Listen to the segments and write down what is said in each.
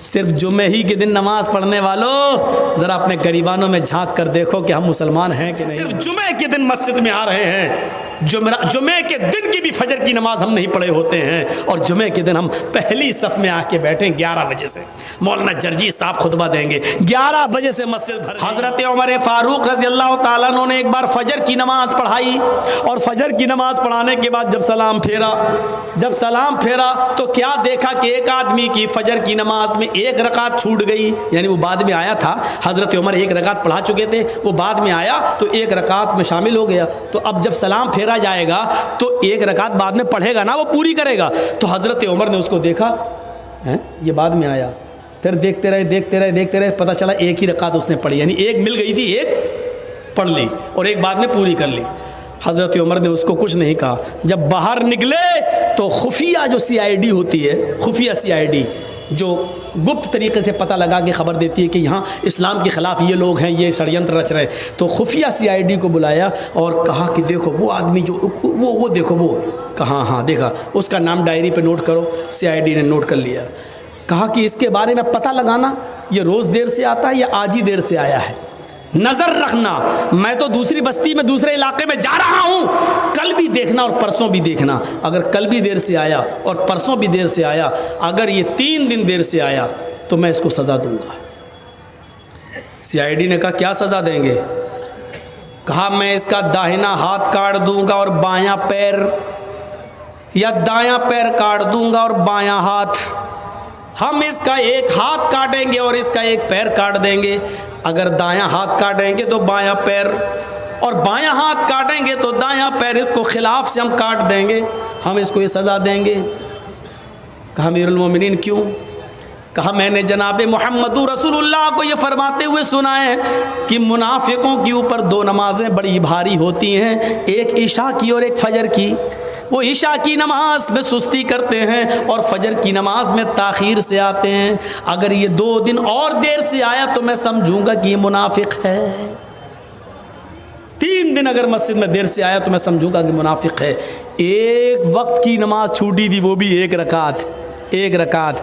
صرف جمعے ہی کے دن نماز پڑھنے والوں ذرا اپنے گریبانوں میں جھانک کر دیکھو کہ ہم مسلمان ہیں کہ نہیں۔ صرف جمعے کے دن مسجد میں آ رہے ہیں، جمعے کے دن کی بھی فجر کی نماز ہم نہیں پڑھے ہوتے ہیں، اور جمعے کے دن ہم پہلی صف میں آ کے بیٹھیں 11 بجے سے، مولانا جرجی صاحب خطبہ دیں گے، 11 بجے سے مسجد بھر۔ حضرت عمر فاروق رضی اللہ تعالیٰ عنہ نے ایک بار فجر کی نماز پڑھائی، اور فجر کی نماز پڑھانے کے بعد جب سلام پھیرا تو کیا دیکھا کہ ایک آدمی کی فجر کی نماز میں ایک رکعت چھوٹ گئی، یعنی وہ بعد میں آیا تھا، حضرت عمر ایک رکعت پڑھا چکے تھے، وہ بعد میں آیا تو ایک رکعت میں شامل ہو گیا، تو اب جب سلام پھیرا جائے گا تو ایک رکعت بعد میں پڑھے گا نا، وہ پوری کرے گا۔ تو حضرت عمر نے اس کو دیکھا، یہ بعد میں آیا، پھر دیکھتے رہے، پتہ چلا ایک ہی رکعت اس نے پڑھی، یعنی ایک مل گئی تھی، ایک پڑھ لی اور ایک بعد میں پوری کر لی۔ حضرت عمر نے اس کو کچھ نہیں کہا۔ جب باہر نکلے تو خفیہ جو CID ہوتی ہے، خفیہ CID جو گپت طریقے سے پتہ لگا کے خبر دیتی ہے کہ یہاں اسلام کے خلاف یہ لوگ ہیں، یہ ષڈینتر رچ رہے، تو خفیہ CID کو بلایا اور کہا کہ دیکھو وہ آدمی جو وہ دیکھو، وہ کہا ہاں دیکھا، اس کا نام ڈائری پہ نوٹ کرو۔ CID نے نوٹ کر لیا، کہا کہ اس کے بارے میں پتہ لگانا یہ روز دیر سے آتا ہے یا آج ہی دیر سے آیا ہے، نظر رکھنا، میں تو دوسری بستی میں دوسرے علاقے میں جا رہا ہوں، کل بھی دیکھنا اور پرسوں بھی دیکھنا، اگر کل بھی دیر سے آیا اور پرسوں بھی دیر سے آیا، اگر یہ 3 دن دیر سے آیا تو میں اس کو سزا دوں گا۔ CID نے کہا کیا سزا دیں گے؟ کہا میں اس کا داہنا ہاتھ کاٹ دوں گا اور بایاں پیر، یا دایاں پیر کاٹ دوں گا اور بایاں ہاتھ، ہم اس کا ایک ہاتھ کاٹیں گے اور اس کا ایک پیر کاٹ دیں گے، اگر دایاں ہاتھ کاٹیں گے تو بایاں پیر، اور بایاں ہاتھ کاٹیں گے تو دایاں پیر، اس کو خلاف سے ہم کاٹ دیں گے، ہم اس کو یہ سزا دیں گے۔ کہا امیر المومنین کیوں؟ کہا میں نے جناب محمد رسول اللہ کو یہ فرماتے ہوئے سنا ہے کہ منافقوں کے اوپر 2 نمازیں بڑی بھاری ہوتی ہیں، ایک عشاء کی اور ایک فجر کی۔ وہ عشاء کی نماز میں سستی کرتے ہیں اور فجر کی نماز میں تاخیر سے آتے ہیں، اگر یہ 2 دن اور دیر سے آیا تو میں سمجھوں گا کہ یہ منافق ہے، 3 دن اگر مسجد میں دیر سے آیا تو میں سمجھوں گا کہ منافق ہے۔ ایک وقت کی نماز چھوٹی تھی، وہ بھی ایک رکعت۔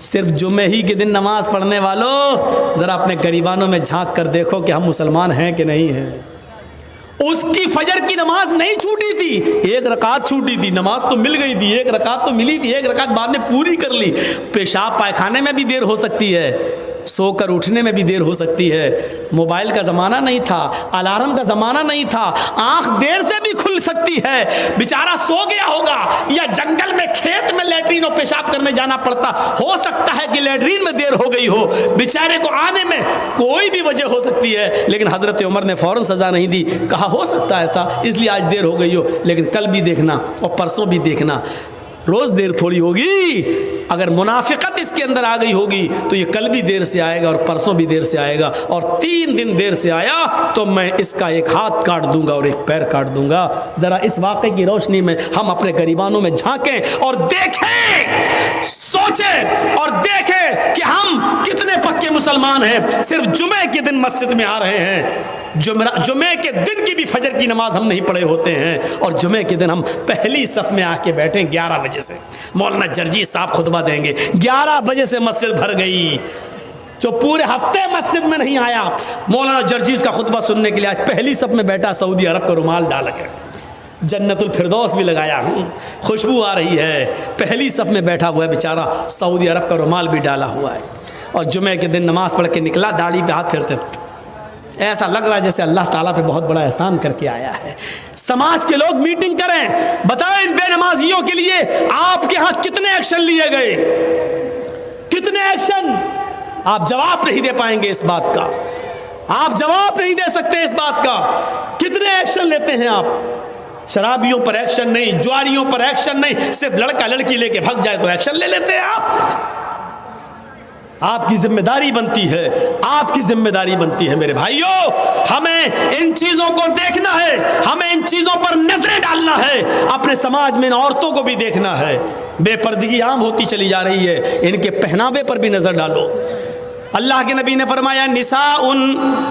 صرف جمعے ہی کے دن نماز پڑھنے والوں ذرا اپنے گریبانوں میں جھانک کر دیکھو کہ ہم مسلمان ہیں کہ نہیں ہیں۔ اس کی فجر کی نماز نہیں چھوٹی تھی، ایک رکعت چھوٹی تھی، نماز تو مل گئی تھی، ایک رکعت تو ملی تھی، ایک رکعت بعد میں پوری کر لی۔ پیشاب پائخانے میں بھی دیر ہو سکتی ہے، سو کر اٹھنے میں بھی دیر ہو سکتی ہے، موبائل کا زمانہ نہیں تھا، الارم کا زمانہ نہیں تھا، آنکھ دیر سے بھی کھل سکتی ہے، بیچارہ سو گیا ہوگا یا جنگل میں کھیت میں لیٹرین اور پیشاب کرنے جانا پڑتا، ہو سکتا ہے کہ لیٹرین میں دیر ہو گئی ہو، بیچارے کو آنے میں کوئی بھی وجہ ہو سکتی ہے، لیکن حضرت عمر نے فوراً سزا نہیں دی، کہا ہو سکتا ہے ایسا، اس لیے آج دیر ہو گئی ہو، لیکن کل بھی دیکھنا اور پرسوں بھی دیکھنا، روز دیر تھوڑی ہوگی، اگر منافقت اس کے اندر آ گئی ہوگی تو یہ کل بھی دیر سے آئے گا اور پرسوں بھی دیر سے آئے گا، اور 3 دن دیر سے آیا تو میں اس کا ایک ہاتھ کاٹ دوں گا اور ایک پیر کاٹ دوں گا۔ ذرا اس واقعے کی روشنی میں ہم اپنے گریبانوں میں جھانکیں اور دیکھیں، سوچیں اور دیکھیں کہ ہم کتنے پکے مسلمان ہیں۔ صرف جمعے کے دن مسجد میں آ رہے ہیں، جمعے کے دن کی بھی فجر کی نماز ہم نہیں پڑھے ہوتے ہیں، اور جمعے کے دن ہم پہلی صف میں آ کے بیٹھیں 11 بجے سے، مولانا جرجی صاحب خطبہ دیں گے، 11 بجے سے مسجد بھر گئی، جو پورے ہفتے مسجد میں نہیں آیا مولانا جرجیز کا خطبہ سننے کے لیے آج پہلی صف میں بیٹھا، سعودی عرب کا رومال ڈال کے، جنت الفردوس بھی لگایا، خوشبو آ رہی ہے، پہلی صف میں بیٹھا ہوا ہے بیچارہ، سعودی عرب کا رومال بھی ڈالا ہوا ہے، اور جمعے کے دن نماز پڑھ کے نکلا، داڑھی پہ ہاتھ پھیرتے، ایسا لگ رہا ہے جیسے اللہ تعالیٰ پہ بہت بڑا احسان کر کے آیا ہے۔ سماج کے لوگ میٹنگ کریں، بتائیں ان بے نمازیوں کے لیے آپ کے ہاں کتنے ایکشن لیے گئے، کتنے ایکشن؟ آپ جواب نہیں دے پائیں گے اس بات کا، آپ جواب نہیں دے سکتے اس بات کا، کتنے ایکشن لیتے ہیں آپ؟ شرابیوں پر ایکشن نہیں، جواریوں پر ایکشن نہیں، صرف لڑکا لڑکی لے کے بھگ جائے تو ایکشن لے لیتے ہیں آپ۔ آپ کی ذمہ داری بنتی ہے، آپ کی ذمہ داری بنتی ہے میرے بھائیوں، ہمیں ان چیزوں کو دیکھنا ہے، ہمیں ان چیزوں پر نظریں ڈالنا ہے، اپنے سماج میں ان عورتوں کو بھی دیکھنا ہے، بے پردگی عام ہوتی چلی جا رہی ہے، ان کے پہناوے پر بھی نظر ڈالو، اللہ کے نبی نے فرمایا نساء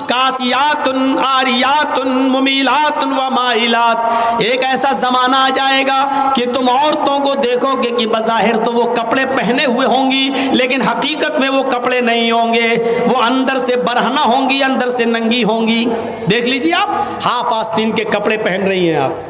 کاسیات عاریات ممیلات و مائلات، ایک ایسا زمانہ آ جائے گا کہ تم عورتوں کو دیکھو گے کہ بظاہر تو وہ کپڑے پہنے ہوئے ہوں گی لیکن حقیقت میں وہ کپڑے نہیں ہوں گے، وہ اندر سے برہنہ ہوں گی، اندر سے ننگی ہوں گی۔ دیکھ لیجیے آپ ہاف آستین کے کپڑے پہن رہی ہیں، آپ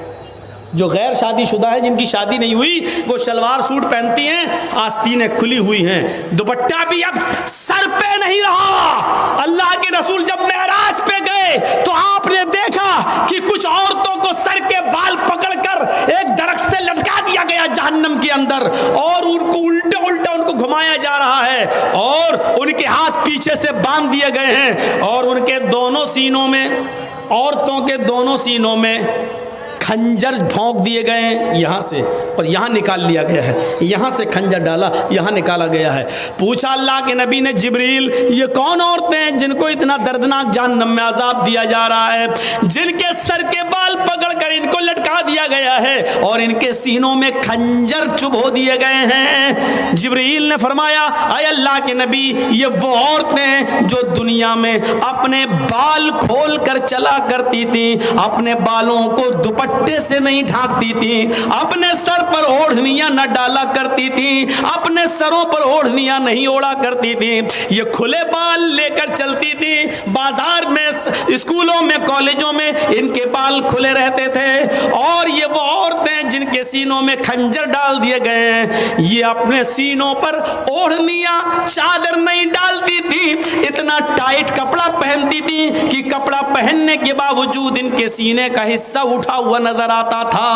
جو غیر شادی شدہ ہے جن کی شادی نہیں ہوئی وہ شلوار سوٹ پہنتی ہیں، آستینیں کھلی ہوئی ہیں، دوپٹہ بھی اب سر پہ نہیں رہا۔ اللہ کے رسول جب معراج پہ گئے تو آپ نے دیکھا کہ کچھ عورتوں کو سر کے بال پکڑ کر ایک درخت سے لٹکا دیا گیا جہنم کے اندر، اور ان کو الٹا الٹا ان کو گھمایا جا رہا ہے، اور ان کے ہاتھ پیچھے سے باندھ دیے گئے ہیں، اور ان کے دونوں سینوں میں، عورتوں کے دونوں سینوں میں کھنجر ڈھونک دیے گئے ہیں یہاں سے، اور یہاں نکال لیا گیا ہے، یہاں سے کھنجر ڈالا یہاں نکالا گیا ہے۔ پوچھا اللہ کے نبی نے جبریل یہ کون عورتیں ہیں جن کو اتنا دردناک جہنم میں عذاب دیا جا رہا ہے، جن کے سر کے بال پکڑ کر ان کو لٹکا دیا گیا ہے اور ان کے سینوں میں کھنجر چبھو دیے گئے ہیں؟ جبریل نے فرمایا اے اللہ کے نبی یہ وہ عورتیں ہیں جو دنیا میں اپنے بال کھول کر چلا کرتی تھیں، اپنے بالوں کو دوپٹے سے نہیں ڈھانکتی تھی، اپنے سر پر اوڑھنیاں نہ ڈالا کرتی تھی، اپنے سروں پر اوڑھنیاں نہیں اوڑا کرتی تھی، یہ کھلے بال لے کر چلتی تھی، بازار میں، اسکولوں میں، کالجوں میں ان کے بال کھلے رہتے تھے، اور یہ وہ عورتیں جن کے سینوں میں کھنجر ڈال دیے گئے ہیں، یہ اپنے سینوں پر اوڑھنیاں چادر نہیں ڈالتی تھی، اتنا ٹائٹ کپڑا پہنتی تھی کہ کپڑا پہننے کے باوجود ان کے سینے کا حصہ اٹھا ہوا نظر آتا تھا۔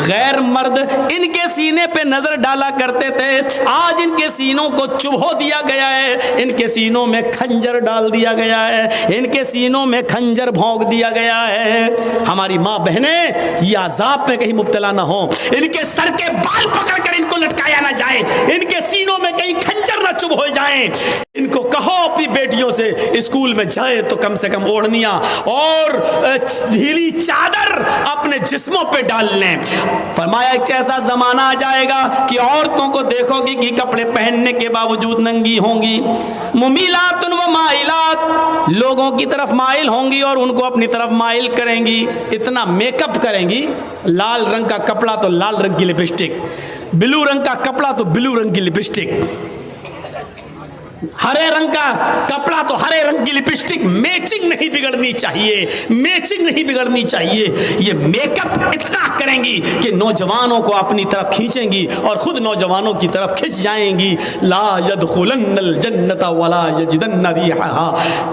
غیر مرد ان کے سینے پہ نظر ڈالا کرتے تھے، آج ان کے سینوں کو چبھو دیا گیا ہے، ان کے سینوں میں کھنجر ڈال دیا گیا ہے، ان کے سینوں میں کھنجر بھونک دیا گیا ہے۔ ہماری ماں بہنیں یہ عذاب میں کہیں مبتلا نہ ہوں، ان کے سر کے بال پکڑ کر ان کو لٹکایا نہ جائے، ان کے سینوں میں کہیں کھنجر نہ چبھ ہو جائیں۔ ان کو کہو اپنی بیٹیوں سے اسکول میں جائے تو کم سے کم اوڑھنیاں اور ڈھیلی چادر اپنے جسموں پہ ڈال لیں۔ فرمایا ایک ایسا زمانہ آ جائے گا کہ عورتوں کو دیکھو گی کہ کپڑے پہننے کے باوجود ننگی ہوں گی، ممیلات و مائلات، لوگوں کی طرف مائل ہوں گی اور ان کو اپنی طرف مائل کریں گی، اتنا میک اپ کریں گی، لال رنگ کا کپڑا تو لال رنگ کی لپسٹک، بلو رنگ کا کپڑا تو بلو رنگ کی لپسٹک، ہرے رنگ کا کپڑا تو ہرے رنگ کی لپسٹک، میچنگ نہیں بگڑنی چاہیے، میچنگ نہیں بگڑنی چاہیے۔ یہ میک اپ اتنا کریں گی کہ نوجوانوں کو اپنی طرف کھینچیں گی اور خود نوجوانوں کی طرف کھنچ جائیں گی۔ لا يدخلن الجنت ولا یجدن ریحها،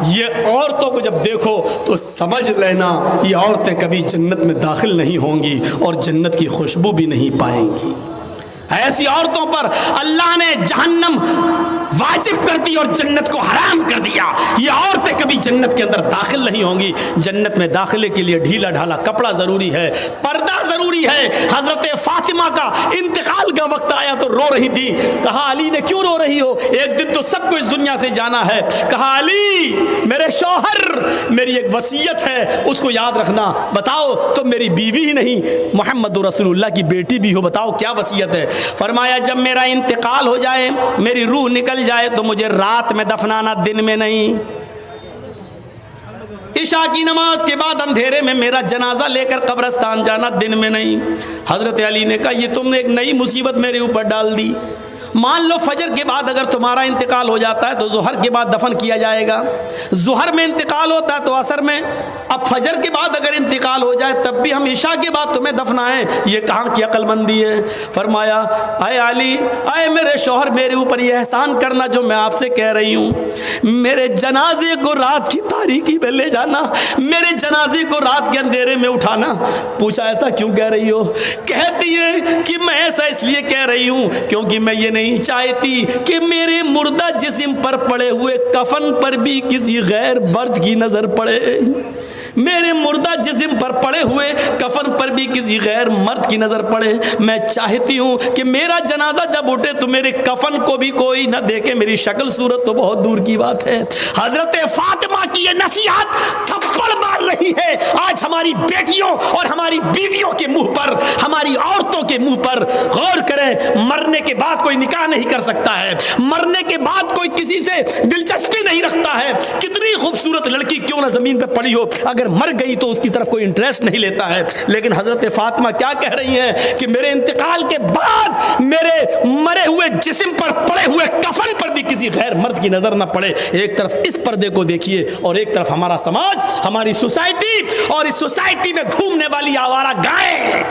یہ عورتوں کو جب دیکھو تو سمجھ لینا یہ عورتیں کبھی جنت میں داخل نہیں ہوں گی اور جنت کی خوشبو بھی نہیں پائیں گی۔ ایسی عورتوں پر اللہ نے جہنم واجب کر دی اور جنت کو حرام کر دیا۔ یہ عورتیں کبھی جنت کے اندر داخل نہیں ہوں گی۔ جنت میں داخلے کے لیے ڈھیلا ڈھالا کپڑا ضروری ہے، پردہ ضروری ہے۔ حضرت فاطمہ کا انتقال کا وقت آیا تو رو رہی تھی، کہا علی نے کیوں رو رہی ہو؟ ایک دن تو سب کو اس دنیا سے جانا ہے۔ کہا علی میرے شوہر، میری ایک وصیت ہے اس کو یاد رکھنا۔ بتاؤ تم میری بیوی ہی نہیں محمد رسول اللہ کی بیٹی بھی ہو، بتاؤ کیا وصیت ہے؟ فرمایا جب میرا انتقال ہو جائے، میری روح نکل جائے تو مجھے رات میں دفنانا، دن میں نہیں۔ عشاء کی نماز کے بعد اندھیرے میں میرا جنازہ لے کر قبرستان جانا، دن میں نہیں۔ حضرت علی نے کہا یہ تم نے ایک نئی مصیبت میرے اوپر ڈال دی۔ مان لو فجر کے بعد اگر تمہارا انتقال ہو جاتا ہے تو ظہر کے بعد دفن کیا جائے گا، ظہر میں انتقال ہوتا ہے تو عصر میں، اب فجر کے بعد اگر انتقال ہو جائے تب بھی ہم عشاء کے بعد تمہیں دفنائیں، یہ کہاں کی عقل مندی ہے؟ فرمایا اے علی، اے میرے شوہر، میرے اوپر یہ احسان کرنا جو میں آپ سے کہہ رہی ہوں، میرے جنازے کو رات کی تاریکی میں لے جانا، میرے جنازے کو رات کے اندھیرے میں اٹھانا۔ پوچھا ایسا کیوں کہہ رہی ہو؟ کہتی ہے کہ میں ایسا اس لیے کہہ رہی ہوں کیونکہ میں یہ نہیں چاہتی کہ میرے مردہ جسم پر پڑے ہوئے کفن پر بھی کسی غیر مرد کی نظر پڑے، میرے مردہ جسم پر پڑے ہوئے کفن پر بھی کسی غیر مرد کی نظر پڑے۔ میں چاہتی ہوں کہ میرا جنازہ جب اٹھے تو میرے کفن کو بھی کوئی نہ دیکھے، میری شکل صورت تو بہت دور کی بات ہے۔ حضرت فاطمہ کی یہ نصیحت تھپڑ مار رہی ہے. آج ہماری بیٹیوں اور ہماری بیویوں کے منہ پر, ہماری عورتوں کے منہ پر غور کریں. مرنے کے بعد کوئی نکاح نہیں کر سکتا ہے, مرنے کے بعد کوئی کسی سے دلچسپی نہیں رکھتا ہے. کتنی خوبصورت لڑکی کیوں نہ زمین پہ پڑی ہو, اگر مر گئی تو اس کی طرف کوئی انٹرسٹ نہیں لیتا ہے. لیکن حضرت فاطمہ کیا کہہ رہی ہیں کہ میرے انتقال کے بعد میرے مرے ہوئے جسم پر پڑے ہوئے کفن پر بھی کسی غیر مرد کی نظر نہ پڑے. ایک طرف اس پردے کو دیکھیے اور ایک طرف ہمارا سماج, ہماری سوسائٹی, اور اس سوسائٹی میں گھومنے والی آوارہ گائیں,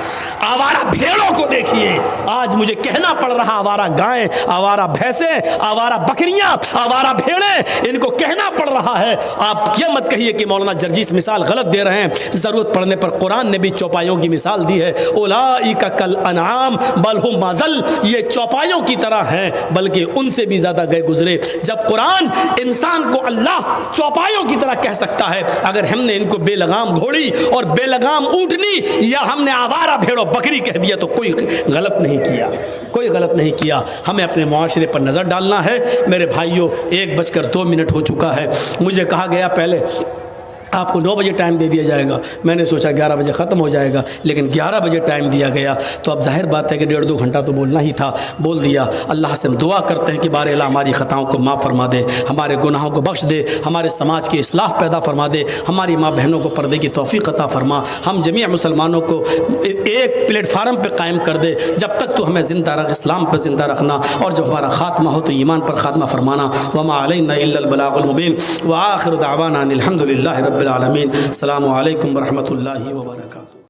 آوارہ بھیڑوں کو دیکھیے. آج مجھے کہنا پڑ رہا, آوارہ گائیں, آوارہ بھینسیں, آوارہ بکریاں, آوارہ بھیڑیں, ان کو کہنا پڑ رہا ہے. آپ یہ مت کہیے کہ مولانا جرجیس مثال غلط دے رہے ہیں. ضرورت پڑنے پر قرآن نے بھی چوپایوں کی مثال دی ہے. اولئک کالانعام بل ہم اضل, یہ چوپایوں کی طرح ہیں بلکہ ان سے بھی زیادہ گئے گزرے. جب قرآن انسان کو اللہ چوپایوں کی طرح کہہ سکتا ہے, اگر ہم نے ان کو بے لگام گھوڑی اور بے لگام اونٹنی یا ہم نے آوارہ بھیڑ و بکری کہہ دیا تو کوئی غلط نہیں کیا, کوئی غلط نہیں کیا. ہمیں اپنے معاشرے پر نظر ڈالنا ہے. میرے بھائیوں, 1:02 ہو چکا ہے. مجھے کہا گیا پہلے آپ کو 9 بجے ٹائم دے دیا جائے گا. میں نے سوچا 11 بجے ختم ہو جائے گا, لیکن 11 بجے ٹائم دیا گیا تو اب ظاہر بات ہے کہ 1.5-2 گھنٹہ تو بولنا ہی تھا, بول دیا. اللہ سے ہم دعا کرتے ہیں کہ بار الہ ہماری خطاؤں کو معاف فرما دے, ہمارے گناہوں کو بخش دے, ہمارے سماج کی اصلاح پیدا فرما دے, ہماری ماں بہنوں کو پردے کی توفیق عطا فرما, ہم جمیع مسلمانوں کو ایک پلیٹ فارم پہ قائم کر دے. جب تک تو ہمیں زندہ رکھ, اسلام پر زندہ رکھنا, اور جب ہمارا خاتمہ ہو تو ایمان پر خاتمہ فرمانا. وما علینا الا البلاغ المبین. وآخر دعوانا ان الحمد للہ رب العالمین. السلام علیکم ورحمۃ اللہ وبرکاتہ.